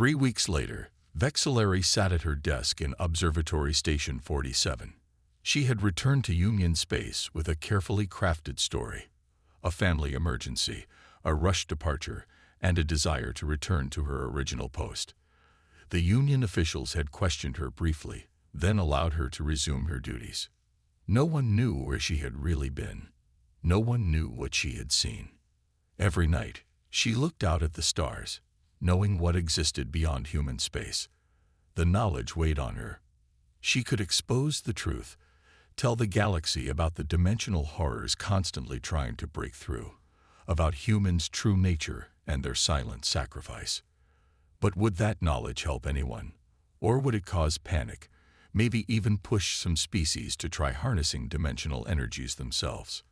3 weeks later, Vexillary sat at her desk in Observatory Station 47. She had returned to Union space with a carefully crafted story. A family emergency, a rushed departure, and a desire to return to her original post. The Union officials had questioned her briefly, then allowed her to resume her duties. No one knew where she had really been. No one knew what she had seen. Every night, she looked out at the stars, knowing what existed beyond human space. The knowledge weighed on her. She could expose the truth, tell the galaxy about the dimensional horrors constantly trying to break through, about humans' true nature and their silent sacrifice. But would that knowledge help anyone? Or would it cause panic, maybe even push some species to try harnessing dimensional energies themselves?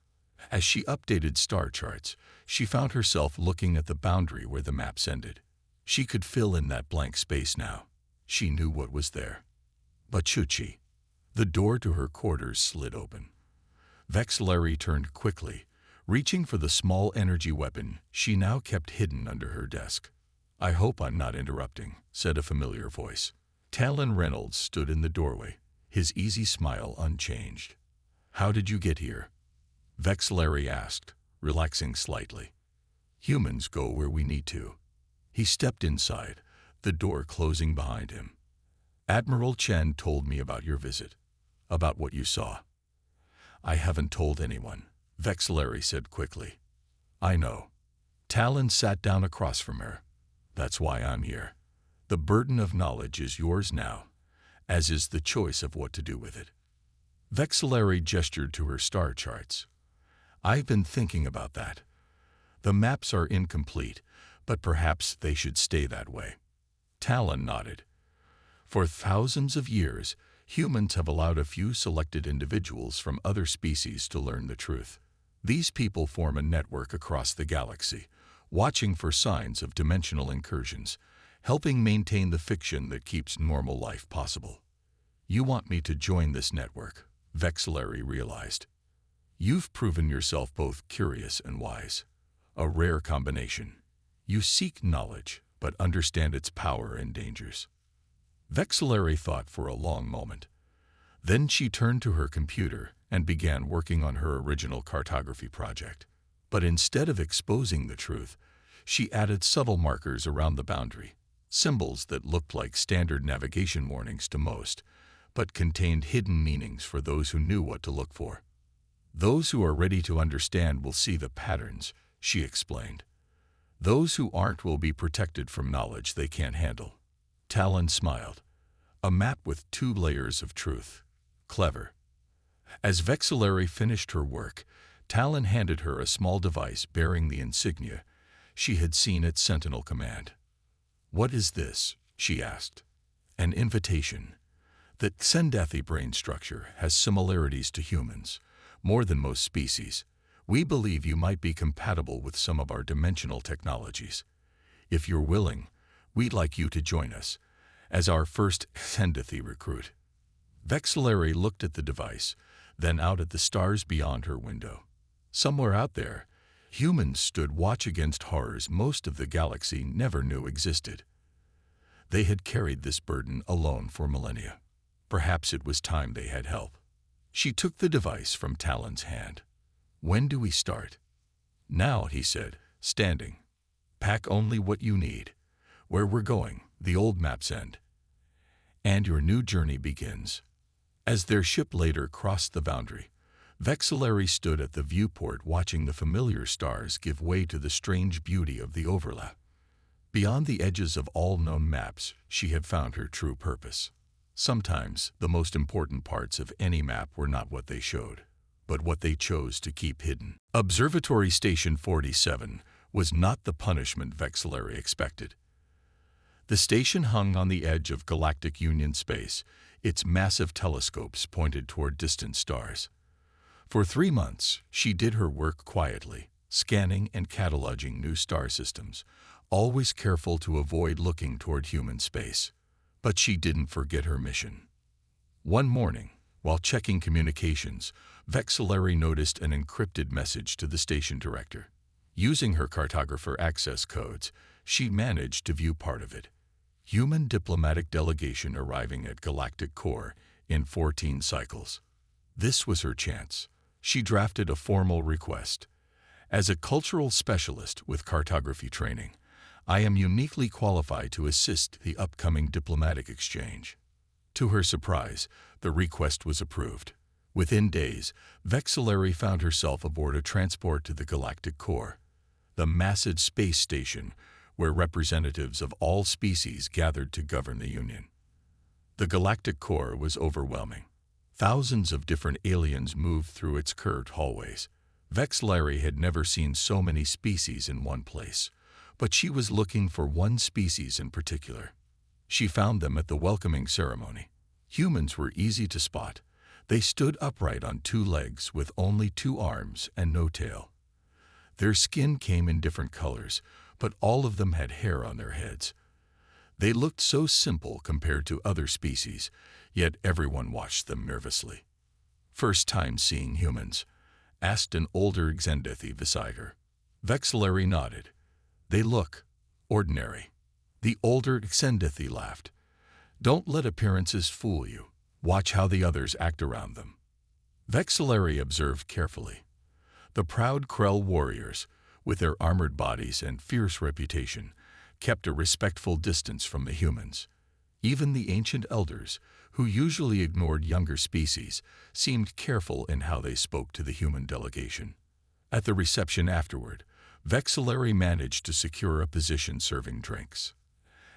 As she updated star charts, she found herself looking at the boundary where the maps ended. She could fill in that blank space now. She knew what was there. But should she? The door to her quarters slid open. Vexillary turned quickly, reaching for the small energy weapon she now kept hidden under her desk. "I hope I'm not interrupting," said a familiar voice. Talon Reynolds stood in the doorway, his easy smile unchanged. "How did you get here?" Vexillary asked, relaxing slightly. "Humans go where we need to." He stepped inside, the door closing behind him. "Admiral Chen told me about your visit, about what you saw." "I haven't told anyone," Vexillary said quickly. "I know." Talon sat down across from her. "That's why I'm here. The burden of knowledge is yours now, as is the choice of what to do with it." Vexillary gestured to her star charts. "I've been thinking about that. The maps are incomplete, but perhaps they should stay that way." Talon nodded. "For thousands of years, humans have allowed a few selected individuals from other species to learn the truth. These people form a network across the galaxy, watching for signs of dimensional incursions, helping maintain the fiction that keeps normal life possible. You want me to join this network," Vexillary realized. "You've proven yourself both curious and wise. A rare combination. You seek knowledge, but understand its power and dangers." Vexillary thought for a long moment. Then she turned to her computer and began working on her original cartography project. But instead of exposing the truth, she added subtle markers around the boundary, symbols that looked like standard navigation warnings to most, but contained hidden meanings for those who knew what to look for. "Those who are ready to understand will see the patterns," she explained. "Those who aren't will be protected from knowledge they can't handle." Talon smiled. "A map with 2 layers of truth. Clever." As Vexillary finished her work, Talon handed her a small device bearing the insignia she had seen at Sentinel Command. "What is this?" she asked. "An invitation. The Xendathi brain structure has similarities to humans, more than most species. We believe you might be compatible with some of our dimensional technologies. If you're willing, we'd like you to join us as our first Xendathi recruit." Vexillary looked at the device, then out at the stars beyond her window. Somewhere out there, humans stood watch against horrors most of the galaxy never knew existed. They had carried this burden alone for millennia. Perhaps it was time they had help. She took the device from Talon's hand. "When do we start?" "Now," he said, standing. "Pack only what you need. Where we're going, the old maps end. And your new journey begins." As their ship later crossed the boundary, Vexillary stood at the viewport watching the familiar stars give way to the strange beauty of the overlap. Beyond the edges of all known maps, she had found her true purpose. Sometimes, the most important parts of any map were not what they showed, but what they chose to keep hidden. Observatory Station 47 was not the punishment Vexillary expected. The station hung on the edge of Galactic Union space, its massive telescopes pointed toward distant stars. For 3 months, she did her work quietly, scanning and cataloging new star systems, always careful to avoid looking toward human space. But she didn't forget her mission. One morning, while checking communications, Vexillary noticed an encrypted message to the station director. Using her cartographer access codes, she managed to view part of it. human diplomatic delegation arriving at Galactic core in 14 cycles. This was her chance. She drafted a formal request. As a cultural specialist with cartography training, I am uniquely qualified to assist the upcoming diplomatic exchange. To her surprise, the request was approved. Within days, Vexillary found herself aboard a transport to the Galactic core, the massive space station where representatives of all species gathered to govern the Union. The Galactic core was overwhelming. Thousands of different aliens moved through its curved hallways. Vexillary had never seen so many species in one place, but she was looking for one species in particular. She found them at the welcoming ceremony. Humans were easy to spot. They stood upright on two legs with only 2 arms and no tail. Their skin came in different colors, but all of them had hair on their heads. They looked so simple compared to other species, yet everyone watched them nervously. "First time seeing humans?" asked an older Xendithi beside her. Vexillary nodded. "They look ordinary." The older Xendithi laughed. "Don't let appearances fool you. Watch how the others act around them." Vexillary observed carefully. The proud Krell warriors, with their armored bodies and fierce reputation, kept a respectful distance from the humans. Even the ancient elders, who usually ignored younger species, seemed careful in how they spoke to the human delegation. At the reception afterward, Vexillary managed to secure a position serving drinks.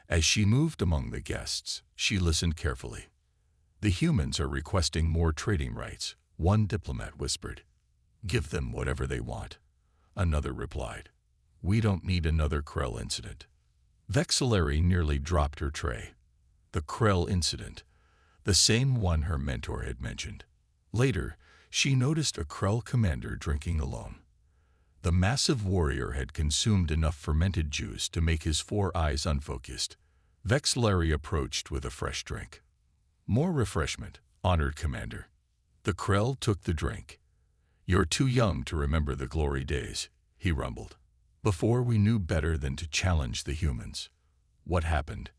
As she moved among the guests, she listened carefully. "The humans are requesting more trading rights," one diplomat whispered. "Give them whatever they want," another replied. "We don't need another Krell incident." Vexillary nearly dropped her tray. The Krell incident, the same one her mentor had mentioned. Later, she noticed a Krell commander drinking alone. The massive warrior had consumed enough fermented juice to make his 4 eyes unfocused. Vexillary approached with a fresh drink. "More refreshment, honored commander." The Krell took the drink. "You're too young to remember the glory days," he rumbled. "Before we knew better than to challenge the humans." "What happened?"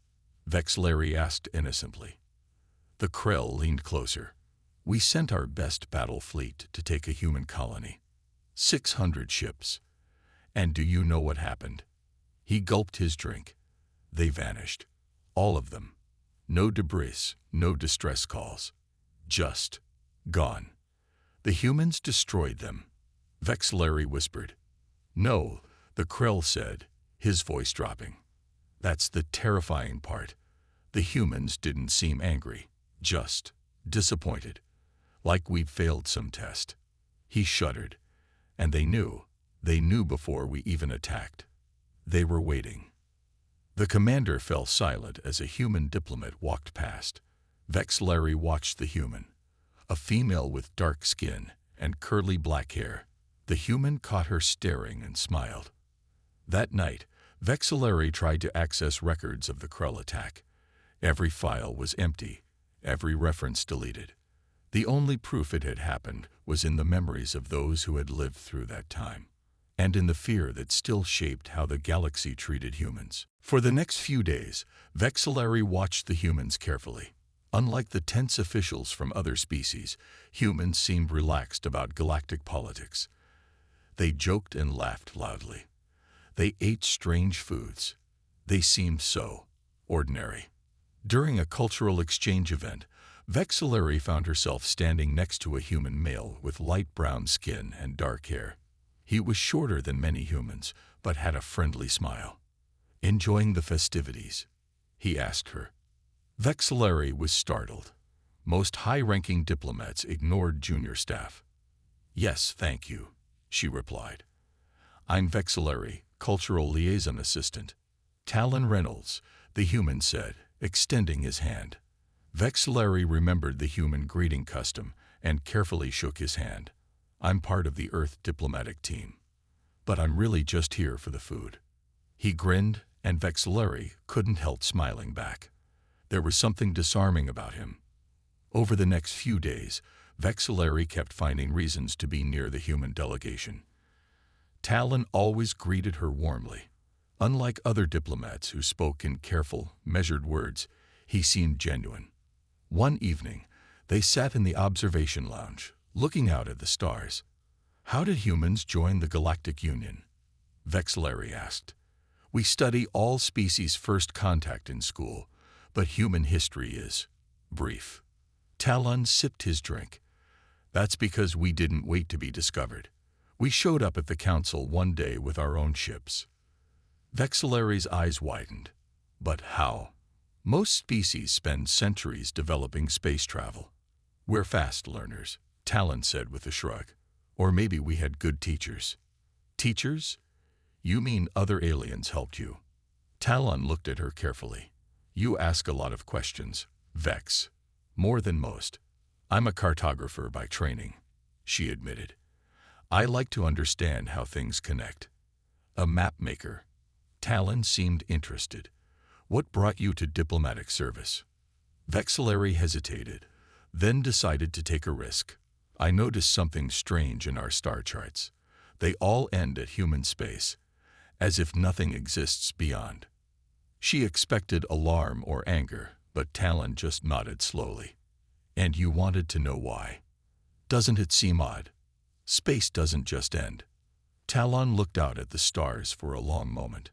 Vexillary asked innocently. The Krell leaned closer. "We sent our best battle fleet to take a human colony. 600 ships. And do you know what happened?" He gulped his drink. "They vanished. All of them. No debris, no distress calls. Just gone. The humans destroyed them." Vexillary whispered. "No," the Krell said, his voice dropping. "That's the terrifying part. The humans didn't seem angry, just disappointed, like we'd failed some test." He shuddered. "And they knew before we even attacked. They were waiting." The commander fell silent as a human diplomat walked past. Vexillary watched the human, a female with dark skin and curly black hair. The human caught her staring and smiled. That night, Vexillary tried to access records of the Krell attack. Every file was empty, every reference deleted. The only proof it had happened was in the memories of those who had lived through that time, and in the fear that still shaped how the galaxy treated humans. For the next few days, Vexillary watched the humans carefully. Unlike the tense officials from other species, humans seemed relaxed about galactic politics. They joked and laughed loudly. They ate strange foods. They seemed so ordinary. During a cultural exchange event, Vexillary found herself standing next to a human male with light brown skin and dark hair. He was shorter than many humans, but had a friendly smile. "Enjoying the festivities?" he asked her. Vexillary was startled. Most high-ranking diplomats ignored junior staff. "Yes, thank you," she replied. "I'm Vexillary, Cultural Liaison Assistant." "Talon Reynolds," the human said, extending his hand. Vexillary remembered the human greeting custom and carefully shook his hand. "I'm part of the Earth diplomatic team, but I'm really just here for the food." He grinned, and Vexillary couldn't help smiling back. There was something disarming about him. Over the next few days, Vexillary kept finding reasons to be near the human delegation. Talon always greeted her warmly. Unlike other diplomats who spoke in careful, measured words, he seemed genuine. One evening, they sat in the observation lounge, looking out at the stars. "How did humans join the Galactic Union?" Vexillary asked. "We study all species' first contact in school, but human history is brief." Talon sipped his drink. "That's because we didn't wait to be discovered. We showed up at the council one day with our own ships." Vexillary's eyes widened. "But how?" "Most species spend centuries developing space travel. We're fast learners," Talon said with a shrug. "Or maybe we had good teachers." "Teachers? You mean other aliens helped you?" Talon looked at her carefully. "You ask a lot of questions, Vex. More than most. I'm a cartographer by training," she admitted. "I like to understand how things connect." "A map maker." Talon seemed interested. "What brought you to diplomatic service?" Vexillary hesitated, then decided to take a risk. "I noticed something strange in our star charts. They all end at human space, as if nothing exists beyond." She expected alarm or anger, but Talon just nodded slowly. "And you wanted to know why? Doesn't it seem odd? Space doesn't just end." Talon looked out at the stars for a long moment.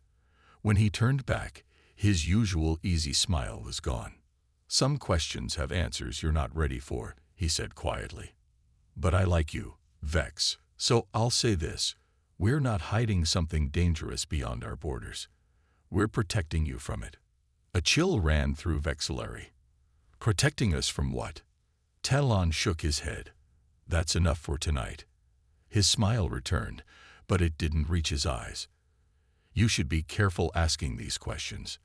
When he turned back, his usual easy smile was gone. "Some questions have answers you're not ready for," he said quietly. "But I like you, Vex, so I'll say this. We're not hiding something dangerous beyond our borders. We're protecting you from it." A chill ran through Vexillary. "Protecting us from what?" Talon shook his head. "That's enough for tonight." His smile returned, but it didn't reach his eyes. "You should be careful asking these questions.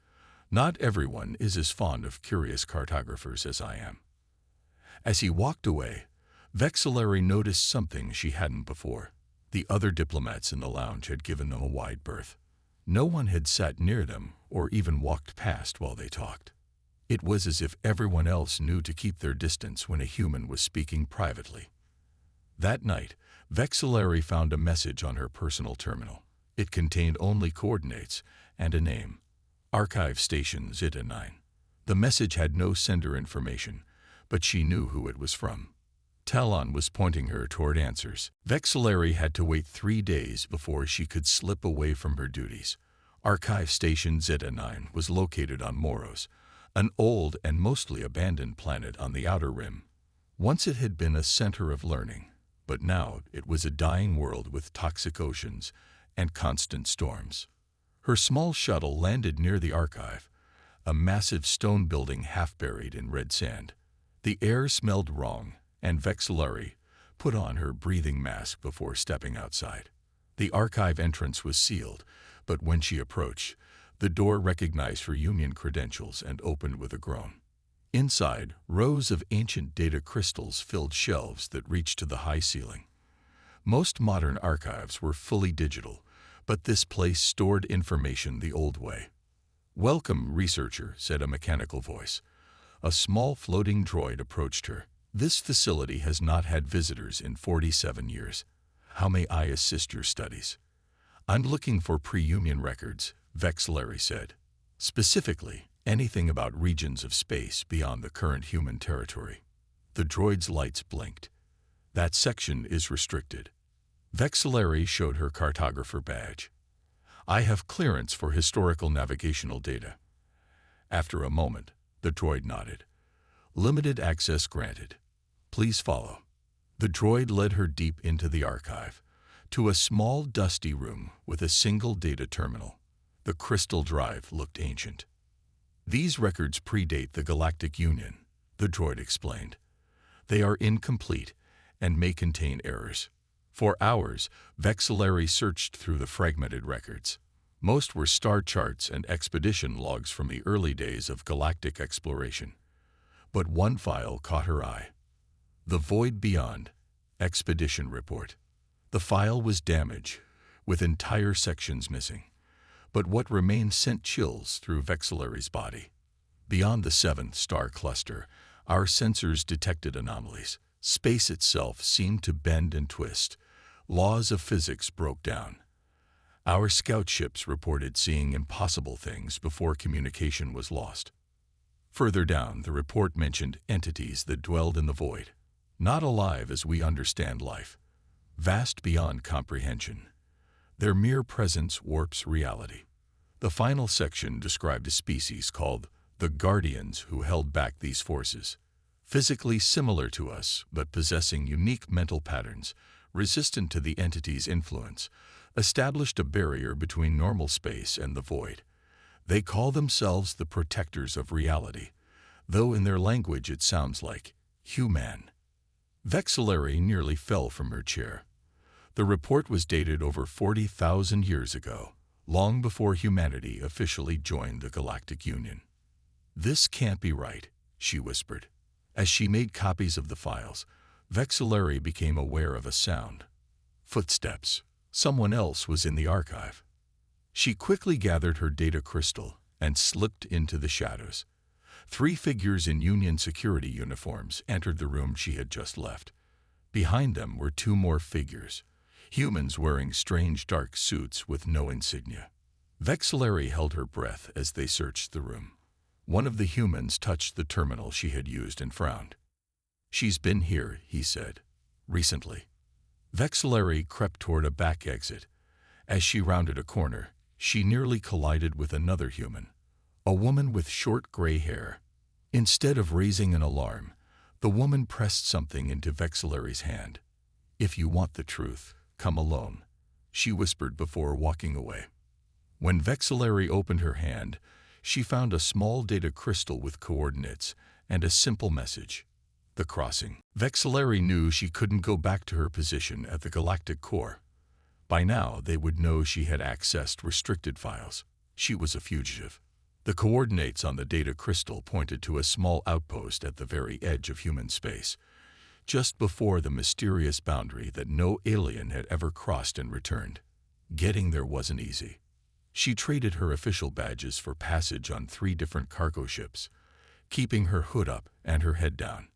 Not everyone is as fond of curious cartographers as I am." As he walked away, Vexillary noticed something she hadn't before. The other diplomats in the lounge had given them a wide berth. No one had sat near them or even walked past while they talked. It was as if everyone else knew to keep their distance when a human was speaking privately. That night, Vexillary found a message on her personal terminal. It contained only coordinates and a name: Archive Station Zeta 9. The message had no sender information, but she knew who it was from. Talon was pointing her toward answers. Vexillary had to wait 3 days before she could slip away from her duties. Archive Station Zeta 9 was located on Moros, an old and mostly abandoned planet on the outer rim. Once it had been a center of learning, but now it was a dying world with toxic oceans and constant storms. Her small shuttle landed near the archive, a massive stone building half buried in red sand. The air smelled wrong, and Vexillary put on her breathing mask before stepping outside. The archive entrance was sealed, but when she approached, the door recognized her Union credentials and opened with a groan. Inside, rows of ancient data crystals filled shelves that reached to the high ceiling. Most modern archives were fully digital, but this place stored information the old way. "Welcome, researcher," said a mechanical voice. A small floating droid approached her. "This facility has not had visitors in 47 years. How may I assist your studies?" "I'm looking for pre-Union records," Vexillary said. "Specifically, anything about regions of space beyond the current human territory." The droid's lights blinked. "That section is restricted." Vexillary showed her cartographer badge. "I have clearance for historical navigational data." After a moment, the droid nodded. "Limited access granted. Please follow." The droid led her deep into the archive, to a small, dusty room with a single data terminal. The crystal drive looked ancient. "These records predate the Galactic Union," the droid explained. "They are incomplete and may contain errors." For hours, Vexillary searched through the fragmented records. Most were star charts and expedition logs from the early days of galactic exploration. But one file caught her eye. "The Void Beyond Expedition Report." The file was damaged, with entire sections missing. But what remained sent chills through Vexillary's body. Beyond the 7th star cluster, our sensors detected anomalies. Space itself seemed to bend and twist. Laws of physics broke down. Our scout ships reported seeing impossible things before communication was lost. Further down, the report mentioned entities that dwelled in the void, not alive as we understand life, vast beyond comprehension. Their mere presence warps reality. The final section described a species called the Guardians who held back these forces, physically similar to us but possessing unique mental patterns, resistant to the entity's influence, established a barrier between normal space and the void. They call themselves the protectors of reality, though in their language it sounds like human. Vexillary nearly fell from her chair. The report was dated over 40,000 years ago, long before humanity officially joined the Galactic Union. "This can't be right," she whispered. As she made copies of the files, Vexillary became aware of a sound. Footsteps. Someone else was in the archive. She quickly gathered her data crystal and slipped into the shadows. 3 figures in Union security uniforms entered the room she had just left. Behind them were 2 more figures, humans wearing strange dark suits with no insignia. Vexillary held her breath as they searched the room. One of the humans touched the terminal she had used and frowned. "She's been here," he said, "recently." Vexillary crept toward a back exit. As she rounded a corner, she nearly collided with another human, a woman with short gray hair. Instead of raising an alarm, the woman pressed something into Vexillary's hand. "If you want the truth, come alone," she whispered before walking away. When Vexillary opened her hand, she found a small data crystal with coordinates and a simple message: the crossing. Vexillary knew she couldn't go back to her position at the Galactic Core. By now, they would know she had accessed restricted files. She was a fugitive. The coordinates on the data crystal pointed to a small outpost at the very edge of human space, just before the mysterious boundary that no alien had ever crossed and returned. Getting there wasn't easy. She traded her official badges for passage on 3 different cargo ships, keeping her hood up and her head down.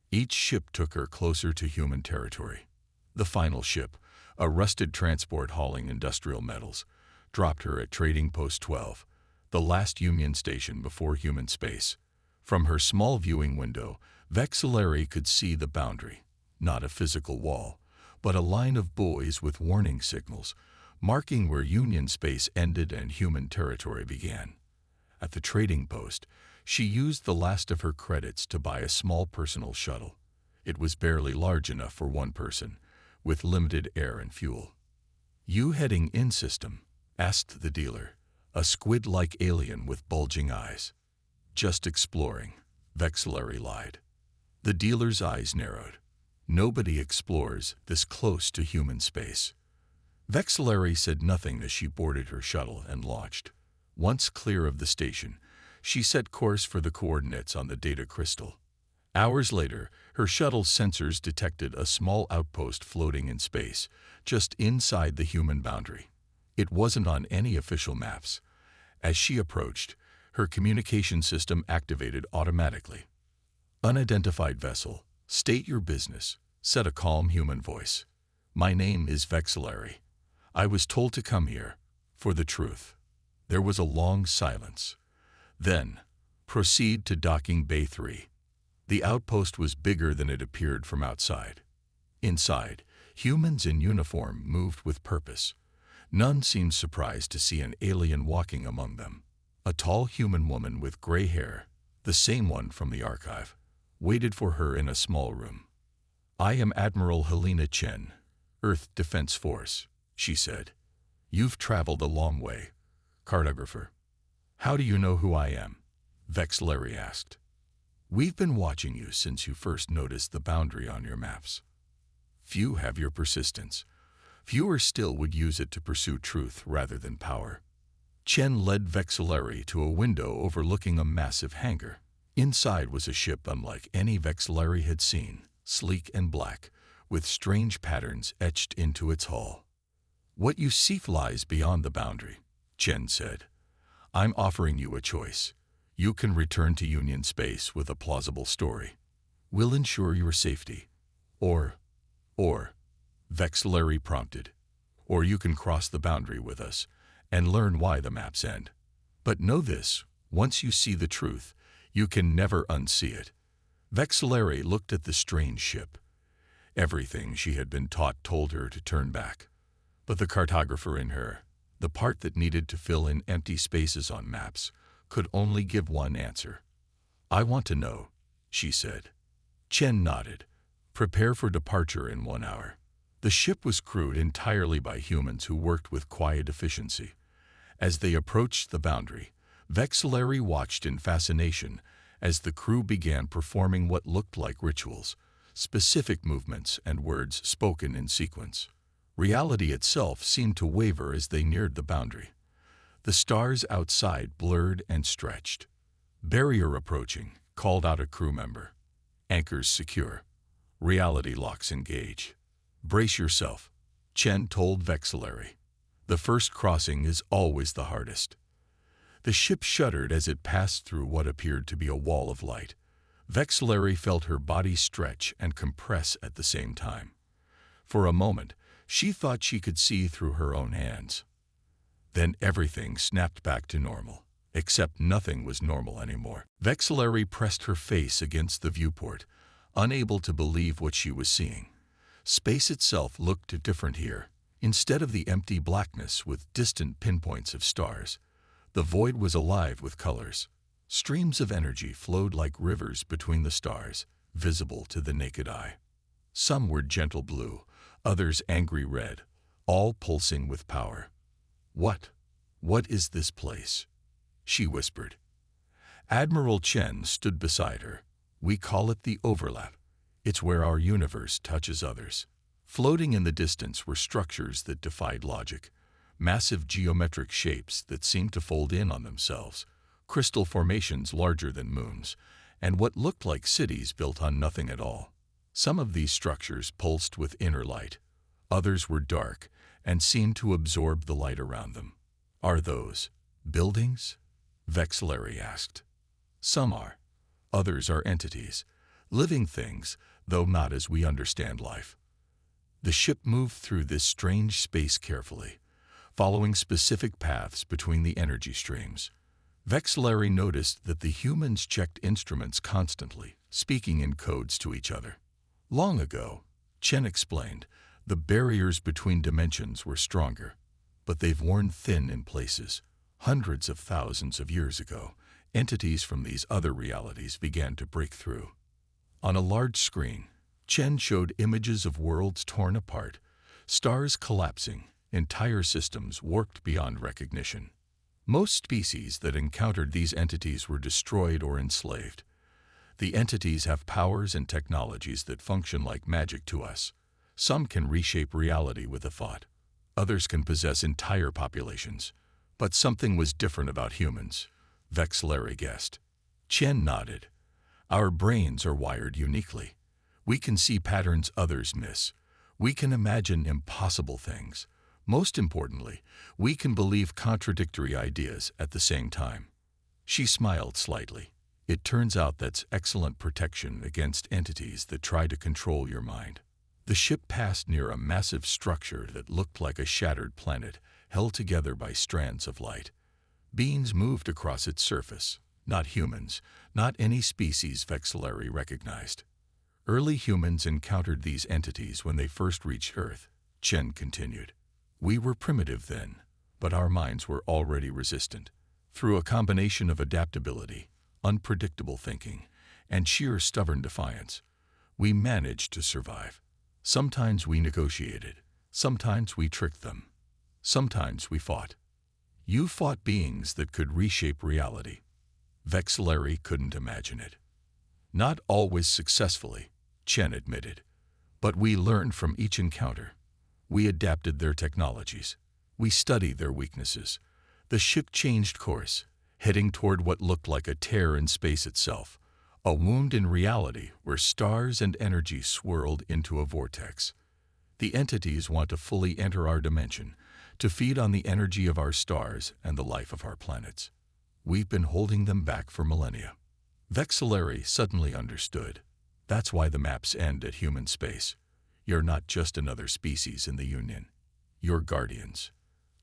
Each ship took her closer to human territory. The final ship, a rusted transport hauling industrial metals, dropped her at Trading Post 12, the last Union station before human space. From her small viewing window, Vexillary could see the boundary, not a physical wall, but a line of buoys with warning signals, marking where Union space ended and human territory began. At the trading post, she used the last of her credits to buy a small personal shuttle. It was barely large enough for 1 person, with limited air and fuel. "You heading in, system?" asked the dealer, a squid-like alien with bulging eyes. "Just exploring," Vexillary lied. The dealer's eyes narrowed. Nobody explores this close to human space. Vexillary said nothing as she boarded her shuttle and launched. Once clear of the station, she set course for the coordinates on the data crystal. Hours later, her shuttle's sensors detected a small outpost floating in space, just inside the human boundary. It wasn't on any official maps. As she approached, her communication system activated automatically. "Unidentified vessel, state your business," said a calm human voice. "My name is Vexillary. I was told to come here for the truth." There was a long silence. Then, "Proceed to docking bay 3. The outpost was bigger than it appeared from outside. Inside, humans in uniform moved with purpose. None seemed surprised to see an alien walking among them. A tall human woman with gray hair, the same one from the archive, waited for her in a small room. "I am Admiral Helena Chen, Earth Defense Force," she said. "You've traveled a long way, cartographer." "How do you know who I am?" Vexillary asked. "We've been watching you since you first noticed the boundary on your maps. Few have your persistence. Fewer still would use it to pursue truth rather than power." Chen led Vexillary to a window overlooking a massive hangar. Inside was a ship unlike any Vexillary had seen, sleek and black, with strange patterns etched into its hull. "What you seek lies beyond the boundary," Chen said. "I'm offering you a choice. You can return to Union space with a plausible story. We'll ensure your safety. Or, Vexillary prompted. or you can cross the boundary with us and learn why the maps end. But know this, once you see the truth, you can never unsee it. Vexillary looked at the strange ship. Everything she had been taught told her to turn back. But the cartographer in her, the part that needed to fill in empty spaces on maps, could only give one answer. "I want to know," she said. Chen nodded. "Prepare for departure in 1 hour." The ship was crewed entirely by humans who worked with quiet efficiency. As they approached the boundary, Vexillary watched in fascination as the crew began performing what looked like rituals, specific movements and words spoken in sequence. Reality itself seemed to waver as they neared the boundary. The stars outside blurred and stretched. "Barrier approaching," called out a crew member. "Anchors secure. Reality locks engage. Brace yourself," Chen told Vexillary. "The first crossing is always the hardest." The ship shuddered as it passed through what appeared to be a wall of light. Vexillary felt her body stretch and compress at the same time. For a moment, she thought she could see through her own hands. Then everything snapped back to normal, except nothing was normal anymore. Vexillary pressed her face against the viewport, unable to believe what she was seeing. Space itself looked different here. Instead of the empty blackness with distant pinpoints of stars, the void was alive with colors. Streams of energy flowed like rivers between the stars, visible to the naked eye. Some were gentle blue, others angry red, all pulsing with power. What is this place?" she whispered. Admiral Chen stood beside her. "We call it the overlap. It's where our universe touches others." Floating in the distance were structures that defied logic, massive geometric shapes that seemed to fold in on themselves, crystal formations larger than moons, and what looked like cities built on nothing at all. Some of these structures pulsed with inner light. Others were dark and seemed to absorb the light around them. "Are those buildings?" Vexillary asked. "Some are. Others are entities, living things, though not as we understand life." The ship moved through this strange space carefully, following specific paths between the energy streams. Vexillary noticed that the humans checked instruments constantly, speaking in codes to each other. "Long ago," Chen explained, "the barriers between dimensions were stronger, but they've worn thin in places. Hundreds of thousands of years ago, entities from these other realities began to break through." On a large screen, Chen showed images of worlds torn apart, stars collapsing, entire systems warped beyond recognition. Most species that encountered these entities were destroyed or enslaved. The entities have powers and technologies that function like magic to us. Some can reshape reality with a thought. Others can possess entire populations. But something was different about humans, Vexillary guessed. Chen nodded. "Our brains are wired uniquely. We can see patterns others miss. We can imagine impossible things. Most importantly, we can believe contradictory ideas at the same time." She smiled slightly. "It turns out that's excellent protection against entities that try to control your mind." The ship passed near a massive structure that looked like a shattered planet, held together by strands of light. Beings moved across its surface, not humans, not any species Vexillary recognized. "Early humans encountered these entities when they first reached Earth," Chen continued. "We were primitive then, but our minds were already resistant. Through a combination of adaptability, unpredictable thinking, and sheer stubborn defiance, we managed to survive. Sometimes we negotiated, sometimes we tricked them, sometimes we fought. You fought beings that could reshape reality." Vexillary couldn't imagine it. "Not always successfully," Chen admitted. "But we learned from each encounter. We adapted their technologies. We studied their weaknesses." The ship changed course, heading toward what looked like a tear in space itself, a wound in reality where stars and energy swirled into a vortex. "The entities want to fully enter our dimension, to feed on the energy of our stars and the life of our planets. We've been holding them back for millennia." Vexillary suddenly understood. That's why the maps end at human space. You're not just another species in the Union. Your guardians.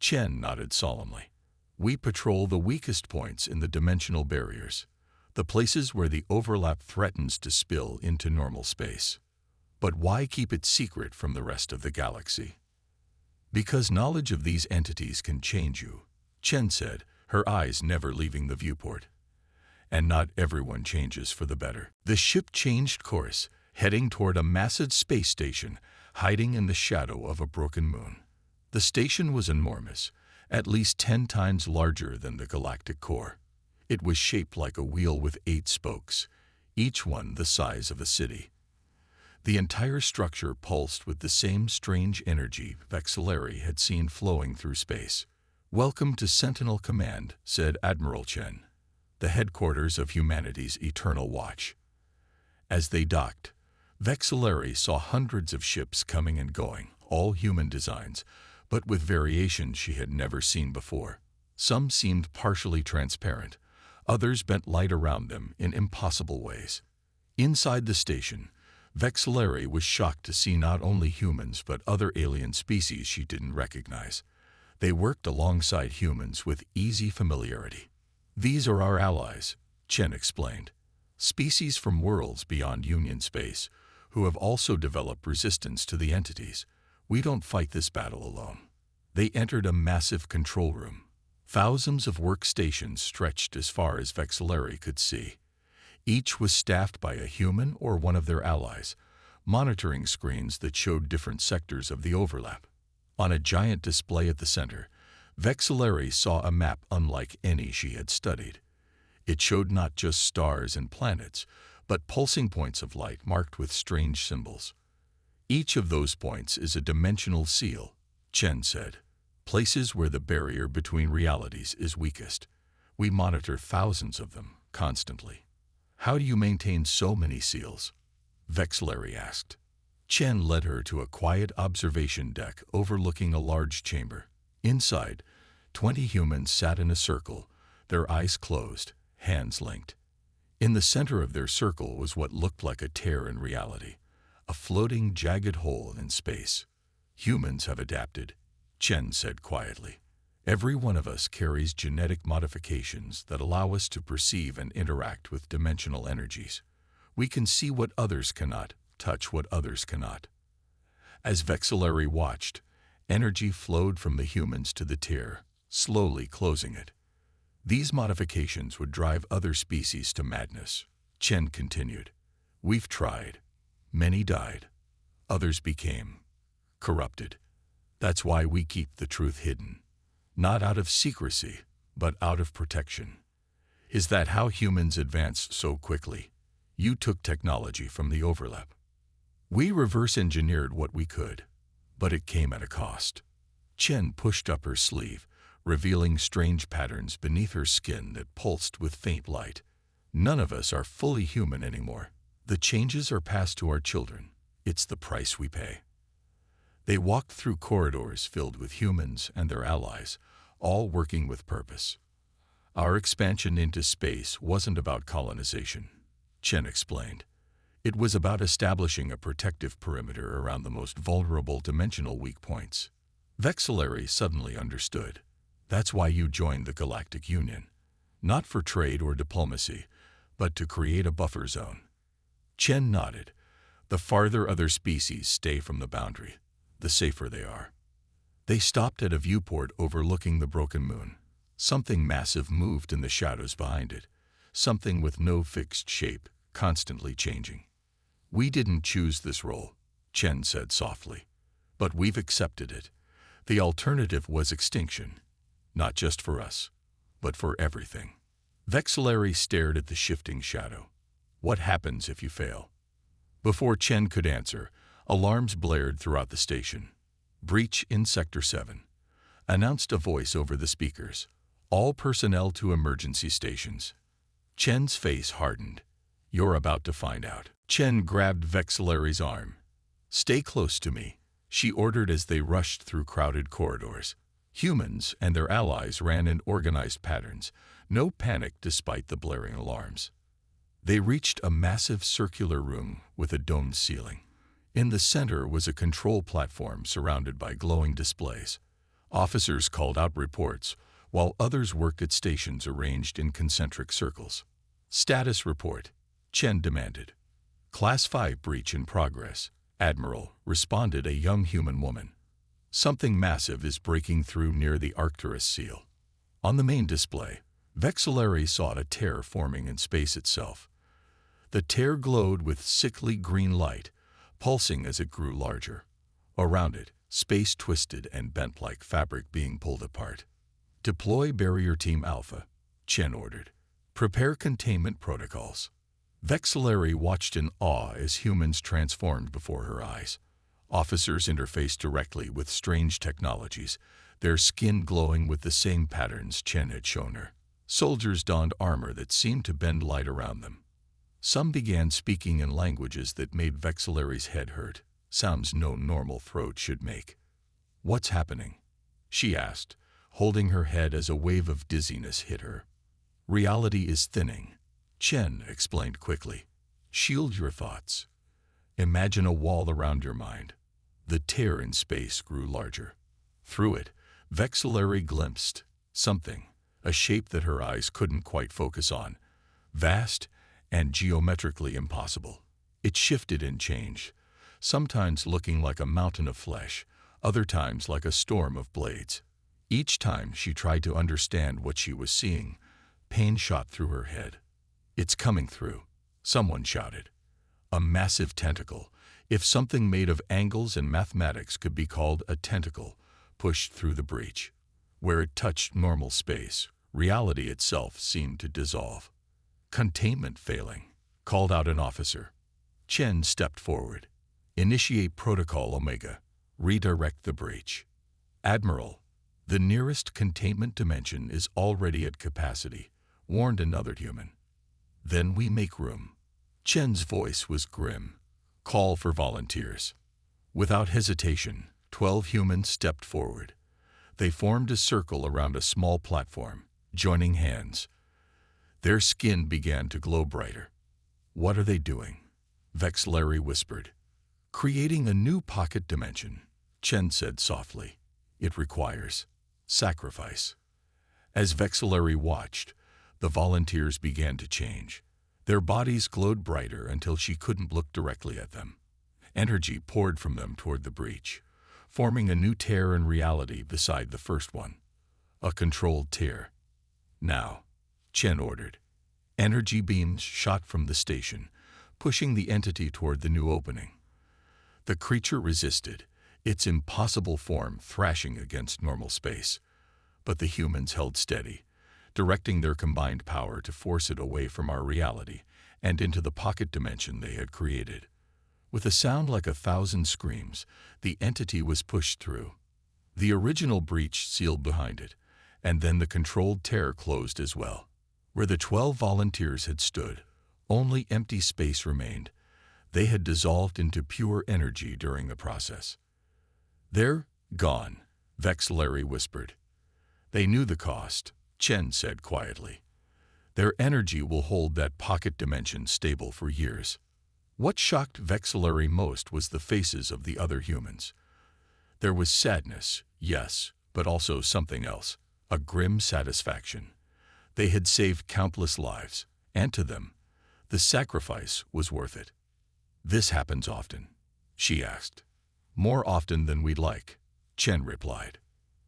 Chen nodded solemnly. We patrol the weakest points in the dimensional barriers, the places where the overlap threatens to spill into normal space. But why keep it secret from the rest of the galaxy? Because knowledge of these entities can change you, Chen said, her eyes never leaving the viewport. And not everyone changes for the better. The ship changed course, heading toward a massive space station hiding in the shadow of a broken moon. The station was enormous, at least 10 times larger than the galactic core. It was shaped like a wheel with 8 spokes, each one the size of a city. The entire structure pulsed with the same strange energy Vexillary had seen flowing through space. "Welcome to Sentinel Command," said Admiral Chen, the headquarters of humanity's eternal watch. As they docked, Vexillary saw hundreds of ships coming and going, all human designs, but with variations she had never seen before. Some seemed partially transparent, others bent light around them in impossible ways. Inside the station, Vexillary was shocked to see not only humans but other alien species she didn't recognize. They worked alongside humans with easy familiarity. "These are our allies," Chen explained. "Species from worlds beyond Union space, who have also developed resistance to the entities. We don't fight this battle alone." They entered a massive control room. Thousands of workstations stretched as far as Vexillary could see. Each was staffed by a human or one of their allies, monitoring screens that showed different sectors of the overlap. On a giant display at the center, Vexillary saw a map unlike any she had studied. It showed not just stars and planets, but pulsing points of light marked with strange symbols. "Each of those points is a dimensional seal," Chen said. "Places where the barrier between realities is weakest. We monitor thousands of them, constantly." "How do you maintain so many seals?" Vexillary asked. Chen led her to a quiet observation deck overlooking a large chamber. Inside, 20 humans sat in a circle, their eyes closed, hands linked. In the center of their circle was what looked like a tear in reality, a floating, jagged hole in space. "Humans have adapted," Chen said quietly. "Every one of us carries genetic modifications that allow us to perceive and interact with dimensional energies. We can see what others cannot, touch what others cannot." As Vexillary watched, energy flowed from the humans to the tear, slowly closing it. "These modifications would drive other species to madness," Chen continued. "We've tried. Many died. Others became corrupted. That's why we keep the truth hidden. Not out of secrecy, but out of protection." "Is that how humans advanced so quickly? You took technology from the overlap." "We reverse-engineered what we could, but it came at a cost." Chen pushed up her sleeve, revealing strange patterns beneath her skin that pulsed with faint light. "None of us are fully human anymore. The changes are passed to our children. It's the price we pay." They walked through corridors filled with humans and their allies, all working with purpose. "Our expansion into space wasn't about colonization," Chen explained. "It was about establishing a protective perimeter around the most vulnerable dimensional weak points." Vexillary suddenly understood. "That's why you joined the Galactic Union. Not for trade or diplomacy, but to create a buffer zone." Chen nodded. "The farther other species stay from the boundary, the safer they are." They stopped at a viewport overlooking the broken moon. Something massive moved in the shadows behind it, something with no fixed shape, constantly changing. "We didn't choose this role," Chen said softly, "but we've accepted it. The alternative was extinction, not just for us, but for everything." Vexillary stared at the shifting shadow. "What happens if you fail?" Before Chen could answer, alarms blared throughout the station. "Breach in Sector 7, announced a voice over the speakers. "All personnel to emergency stations." Chen's face hardened. "You're about to find out." Chen grabbed Vexillary's arm. "Stay close to me," she ordered as they rushed through crowded corridors. Humans and their allies ran in organized patterns, no panic despite the blaring alarms. They reached a massive circular room with a domed ceiling. In the center was a control platform surrounded by glowing displays. Officers called out reports, while others worked at stations arranged in concentric circles. "Status report," Chen demanded. "Class 5 breach in progress, Admiral," responded a young human woman. "Something massive is breaking through near the Arcturus seal." On the main display, Vexillary saw a tear forming in space itself. The tear glowed with sickly green light, pulsing as it grew larger. Around it, space twisted and bent like fabric being pulled apart. "Deploy Barrier Team Alpha," Chen ordered. "Prepare containment protocols." Vexillary watched in awe as humans transformed before her eyes. Officers interfaced directly with strange technologies, their skin glowing with the same patterns Chen had shown her. Soldiers donned armor that seemed to bend light around them. Some began speaking in languages that made Vexillary's head hurt, sounds no normal throat should make. "What's happening?" she asked, holding her head as a wave of dizziness hit her. "Reality is thinning," Chen explained quickly. "Shield your thoughts. Imagine a wall around your mind." The tear in space grew larger. Through it, Vexillary glimpsed something, a shape that her eyes couldn't quite focus on, vast and geometrically impossible. It shifted and changed, sometimes looking like a mountain of flesh, other times like a storm of blades. Each time she tried to understand what she was seeing, pain shot through her head. "It's coming through," someone shouted. A massive tentacle, if something made of angles and mathematics could be called a tentacle, pushed through the breach. Where it touched normal space, reality itself seemed to dissolve. "Containment failing," called out an officer. Chen stepped forward. "Initiate Protocol Omega. Redirect the breach." "Admiral, the nearest containment dimension is already at capacity," warned another human. "Then we make room." Chen's voice was grim. "Call for volunteers." Without hesitation, 12 humans stepped forward. They formed a circle around a small platform, joining hands. Their skin began to glow brighter. "What are they doing?" Vexillary whispered. "Creating a new pocket dimension," Chen said softly. "It requires sacrifice." As Vexillary watched, the volunteers began to change. Their bodies glowed brighter until she couldn't look directly at them. Energy poured from them toward the breach, forming a new tear in reality beside the first one. A controlled tear. "Now," Chen ordered. Energy beams shot from the station, pushing the entity toward the new opening. The creature resisted, its impossible form thrashing against normal space. But the humans held steady, directing their combined power to force it away from our reality and into the pocket dimension they had created. With a sound like 1,000 screams, the entity was pushed through. The original breach sealed behind it, and then the controlled tear closed as well. Where the 12 volunteers had stood, only empty space remained. They had dissolved into pure energy during the process. "They're gone," Vexillary whispered. "They knew the cost," Chen said quietly. "Their energy will hold that pocket dimension stable for years." What shocked Vexillary most was the faces of the other humans. There was sadness, yes, but also something else, a grim satisfaction. They had saved countless lives, and to them, the sacrifice was worth it. "This happens often?" she asked. "More often than we'd like," Chen replied.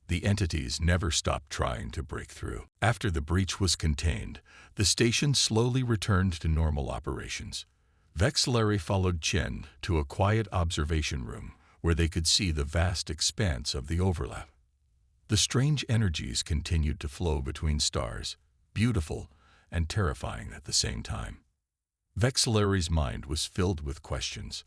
The entities never stopped trying to break through. After the breach was contained, the station slowly returned to normal operations. Vexillary followed Chen to a quiet observation room where they could see the vast expanse of the overlap. The strange energies continued to flow between stars, beautiful and terrifying at the same time. Vexillary's mind was filled with questions.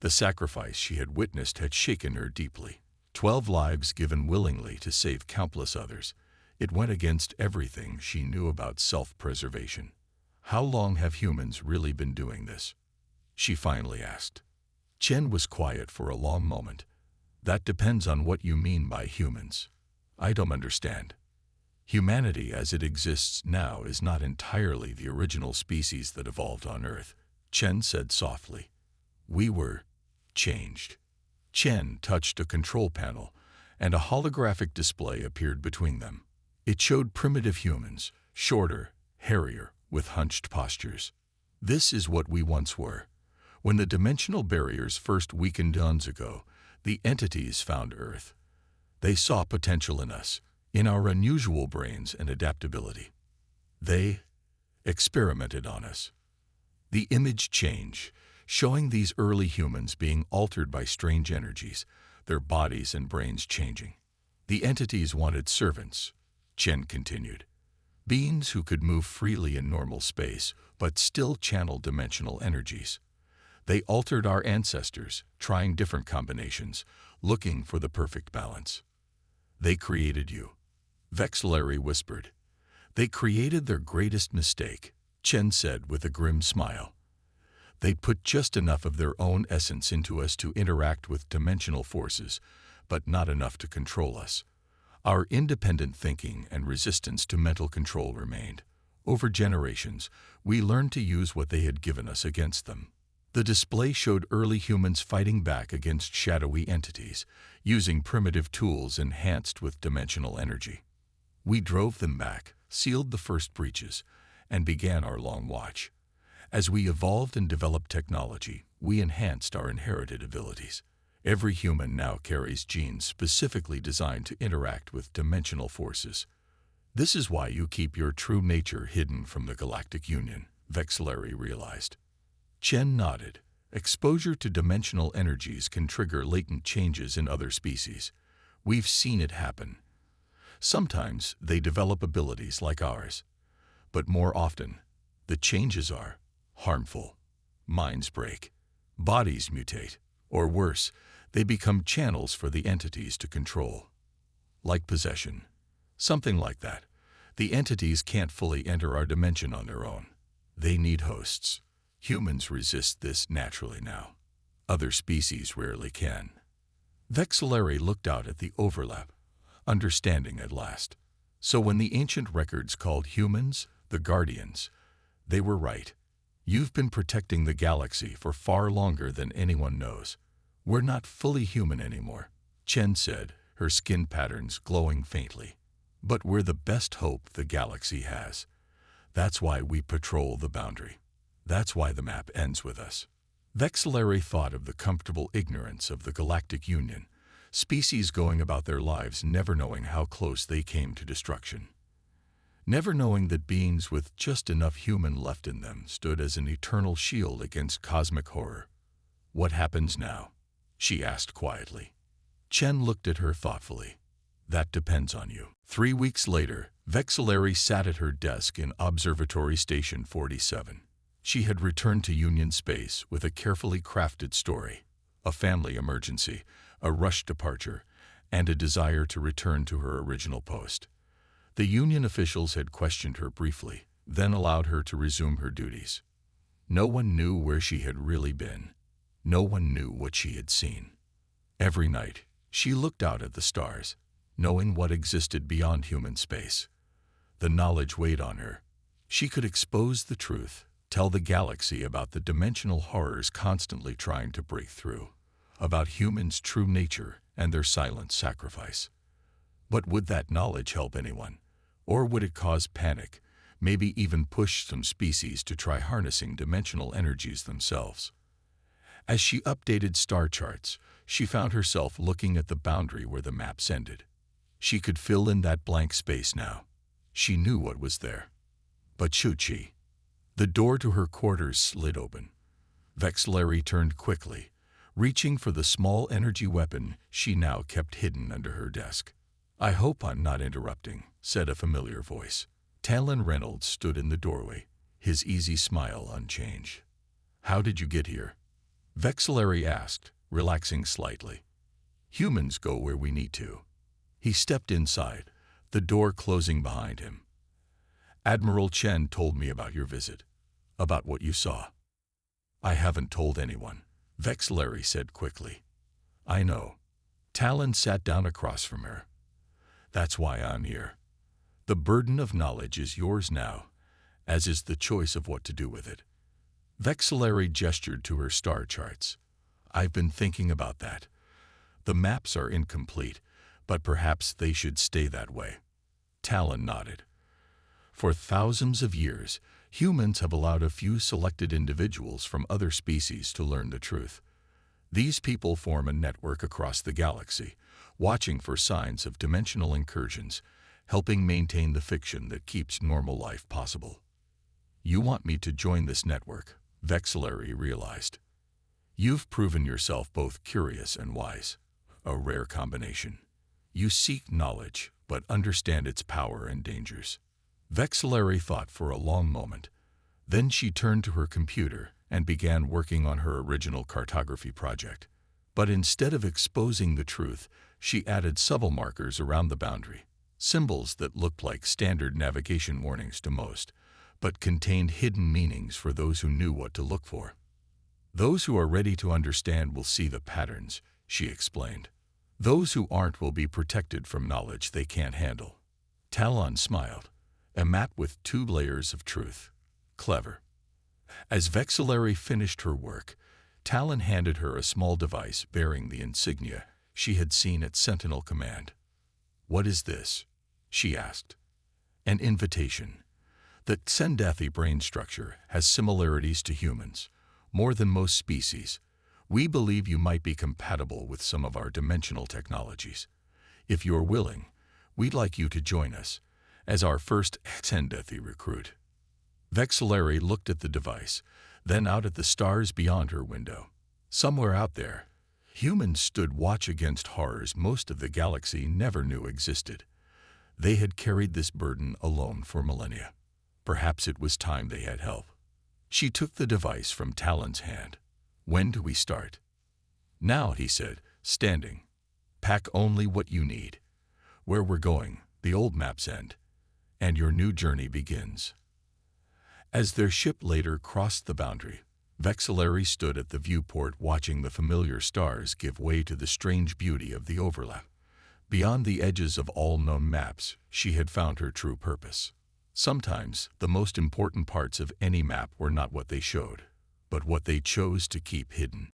The sacrifice she had witnessed had shaken her deeply. 12 lives given willingly to save countless others. It went against everything she knew about self-preservation. "How long have humans really been doing this?" she finally asked. Chen was quiet for a long moment. "That depends on what you mean by humans. I don't understand. Humanity as it exists now is not entirely the original species that evolved on Earth," Chen said softly. "We were changed. Chen touched a control panel, and a holographic display appeared between them. It showed primitive humans, shorter, hairier, with hunched postures. This is what we once were. When the dimensional barriers first weakened eons ago, the entities found Earth. They saw potential in us, in our unusual brains and adaptability. They experimented on us. The image changed, showing these early humans being altered by strange energies, their bodies and brains changing. The entities wanted servants, Chen continued. Beings who could move freely in normal space, but still channel dimensional energies. They altered our ancestors, trying different combinations, looking for the perfect balance. They created you, Vexillary whispered. They created their greatest mistake, Chen said with a grim smile. They put just enough of their own essence into us to interact with dimensional forces, but not enough to control us. Our independent thinking and resistance to mental control remained. Over generations, we learned to use what they had given us against them. The display showed early humans fighting back against shadowy entities, using primitive tools enhanced with dimensional energy. We drove them back, sealed the first breaches, and began our long watch. As we evolved and developed technology, we enhanced our inherited abilities. Every human now carries genes specifically designed to interact with dimensional forces. This is why you keep your true nature hidden from the Galactic Union, Vexillary realized. Chen nodded. Exposure to dimensional energies can trigger latent changes in other species. We've seen it happen. Sometimes they develop abilities like ours, but more often, the changes are harmful. Minds break, bodies mutate, or worse, they become channels for the entities to control. Like possession. Something like that. The entities can't fully enter our dimension on their own. They need hosts. Humans resist this naturally now. Other species rarely can. Vexillary looked out at the overlap, understanding at last. So when the ancient records called humans the Guardians, they were right. You've been protecting the galaxy for far longer than anyone knows. We're not fully human anymore, Chen said, her skin patterns glowing faintly. But we're the best hope the galaxy has. That's why we patrol the boundary. That's why the map ends with us. Vexillary thought of the comfortable ignorance of the Galactic Union, species going about their lives never knowing how close they came to destruction. Never knowing that beings with just enough human left in them stood as an eternal shield against cosmic horror. What happens now? She asked quietly. Chen looked at her thoughtfully. That depends on you. 3 weeks later, Vexillary sat at her desk in Observatory Station 47. She had returned to Union space with a carefully crafted story, a family emergency, a rushed departure, and a desire to return to her original post. The Union officials had questioned her briefly, then allowed her to resume her duties. No one knew where she had really been. No one knew what she had seen. Every night, she looked out at the stars, knowing what existed beyond human space. The knowledge weighed on her. She could expose the truth, tell the galaxy about the dimensional horrors constantly trying to break through, about humans' true nature and their silent sacrifice. But would that knowledge help anyone? Or would it cause panic, maybe even push some species to try harnessing dimensional energies themselves? As she updated star charts, she found herself looking at the boundary where the maps ended. She could fill in that blank space now. She knew what was there. But should she? The door to her quarters slid open. Vexillary turned quickly, reaching for the small energy weapon she now kept hidden under her desk. "I hope I'm not interrupting," said a familiar voice. Talon Reynolds stood in the doorway, his easy smile unchanged. "How did you get here?" Vexillary asked, relaxing slightly. "Humans go where we need to." He stepped inside, the door closing behind him. "Admiral Chen told me about your visit, about what you saw." "I haven't told anyone," Vexillary said quickly. "I know." Talon sat down across from her. "That's why I'm here. The burden of knowledge is yours now, as is the choice of what to do with it." Vexillary gestured to her star charts. I've been thinking about that. The maps are incomplete, but perhaps they should stay that way. Talon nodded. For thousands of years, humans have allowed a few selected individuals from other species to learn the truth. These people form a network across the galaxy, watching for signs of dimensional incursions, helping maintain the fiction that keeps normal life possible. You want me to join this network, Vexillary realized. You've proven yourself both curious and wise. A rare combination. You seek knowledge, but understand its power and dangers. Vexillary thought for a long moment. Then she turned to her computer and began working on her original cartography project. But instead of exposing the truth, she added subtle markers around the boundary, symbols that looked like standard navigation warnings to most, but contained hidden meanings for those who knew what to look for. Those who are ready to understand will see the patterns, she explained. Those who aren't will be protected from knowledge they can't handle. Talon smiled. A map with 2 layers of truth. Clever. As Vexillary finished her work, Talon handed her a small device bearing the insignia she had seen at Sentinel Command. "What is this?" she asked. "An invitation. The Xendathi brain structure has similarities to humans, more than most species. We believe you might be compatible with some of our dimensional technologies. If you're willing, we'd like you to join us as our first Xendathi recruit." Vexillary looked at the device, then out at the stars beyond her window. Somewhere out there, humans stood watch against horrors most of the galaxy never knew existed. They had carried this burden alone for millennia. Perhaps it was time they had help. She took the device from Talon's hand. "When do we start?" "Now," he said, standing. "Pack only what you need. Where we're going, the old maps end, and your new journey begins." As their ship later crossed the boundary, Vexillary stood at the viewport watching the familiar stars give way to the strange beauty of the overlap. Beyond the edges of all known maps, she had found her true purpose. Sometimes, the most important parts of any map were not what they showed, but what they chose to keep hidden.